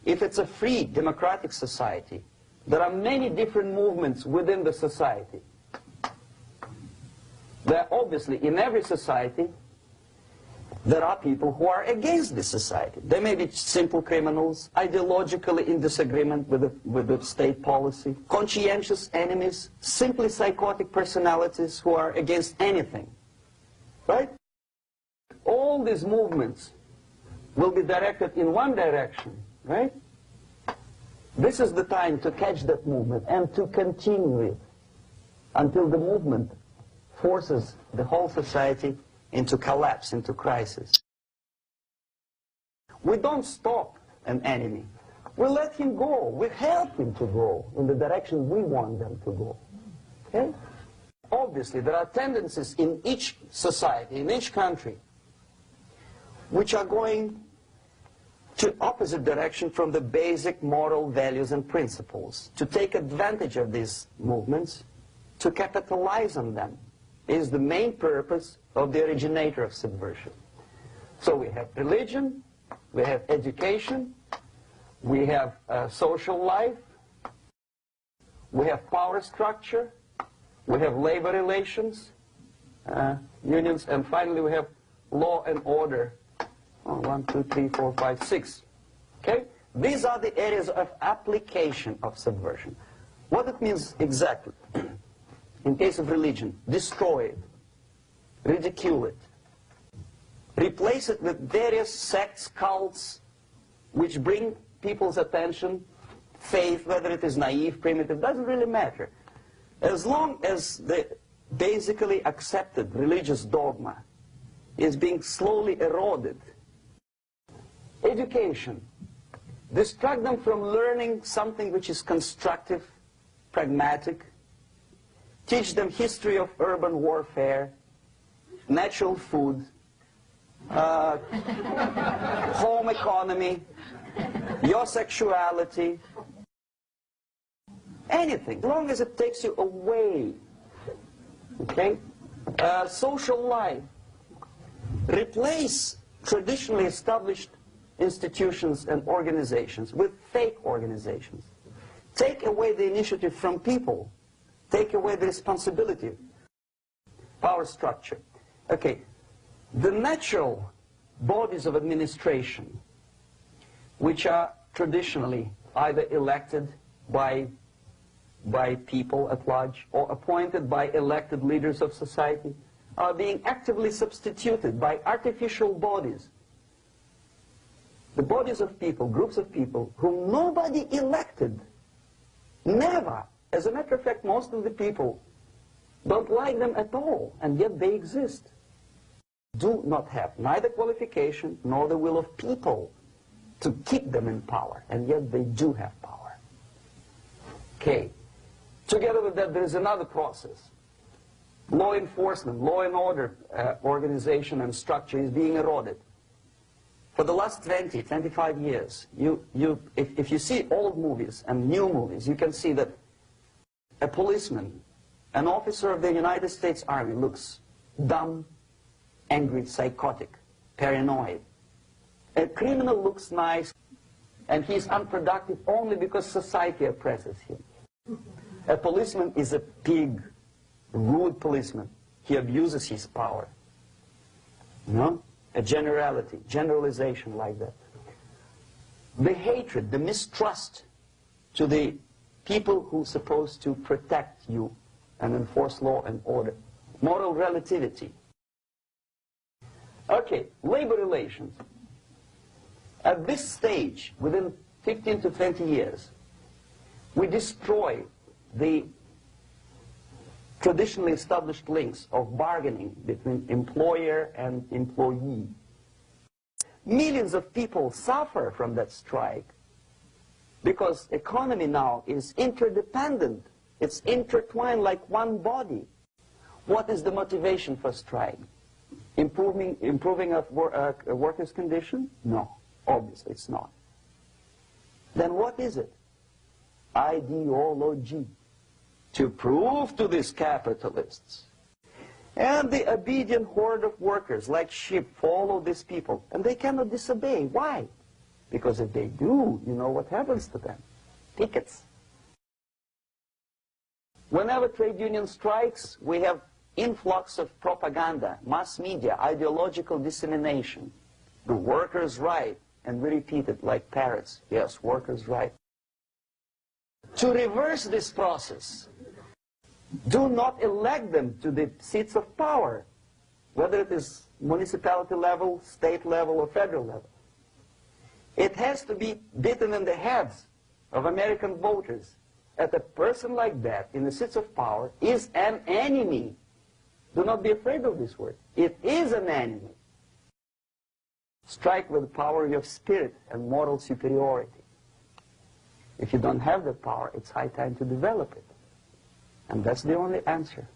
if it's a free, democratic society, there are many different movements within the society. There are obviously, in every society, there are people who are against this society. They may be simple criminals, ideologically in disagreement with the state policy, conscientious enemies, simply psychotic personalities who are against anything. Right? All these movements will be directed in one direction, right? This is the time to catch that movement and to continue it until the movement forces the whole society into collapse, into crisis. We don't stop an enemy. We let him go. We help him to go in the direction we want them to go. Okay? Obviously, there are tendencies in each society, in each country, which are going to opposite direction from the basic moral values and principles. To take advantage of these movements, to capitalize on them, is the main purpose of the originator of subversion. So we have religion, we have education, we have social life, we have power structure, we have labor relations, unions, and finally we have law and order. 1, 2, 3, 4, 5, 6. Okay? These are the areas of application of subversion. What it means exactly? In case of religion, destroy it, ridicule it, replace it with various sects, cults, which bring people's attention, faith, whether it is naive, primitive, doesn't really matter. As long as the basically accepted religious dogma is being slowly eroded. Education, distract them from learning something which is constructive, pragmatic. Teach them history of urban warfare, natural food, home economy, your sexuality, anything, as long as it takes you away. Okay? Social life. Replace traditionally established institutions and organizations with fake organizations. Take away the initiative from people. Take away the responsibility. Power structure. Okay, the natural bodies of administration, which are traditionally either elected by people at large or appointed by elected leaders of society, are being actively substituted by artificial bodies. The bodies of people, groups of people, whom nobody elected. Never. As a matter of fact, most of the people don't like them at all, and yet they exist. Do not have neither qualification nor the will of people to keep them in power, and yet they do have power. Okay. Together with that, there is another process. Law enforcement, law and order organization and structure is being eroded. For the last 20, 25 years, if you see old movies and new movies, you can see that a policeman, an officer of the United States Army, looks dumb, angry, psychotic, paranoid. A criminal looks nice, and he's unproductive only because society oppresses him. A policeman is a pig, rude policeman. He abuses his power. No? A generality, generalization like that. The hatred, the mistrust to the people who are supposed to protect you and enforce law and order. Moral relativity. Okay, labor relations. At this stage, within 15 to 20 years, we destroy the traditionally established links of bargaining between employer and employee. Millions of people suffer from that strike because economy now is interdependent. It's intertwined like one body. What is the motivation for strike? Improving of a workers' condition? No, obviously it's not. Then what is it? Ideology. To prove to these capitalists. And the obedient horde of workers, like sheep, follow these people. And they cannot disobey. Why? Because if they do, you know what happens to them. Pickets. Whenever trade union strikes, we have influx of propaganda, mass media, ideological dissemination. The workers' right, and we repeat it like parrots. Yes, workers' right. To reverse this process, do not elect them to the seats of power, whether it is municipality level, state level, or federal level. It has to be beaten in the heads of American voters that a person like that in the seats of power is an enemy. Do not be afraid of this word. It is an enemy. Strike with the power of spirit and moral superiority. If you don't have the power, it's high time to develop it. And that's the only answer.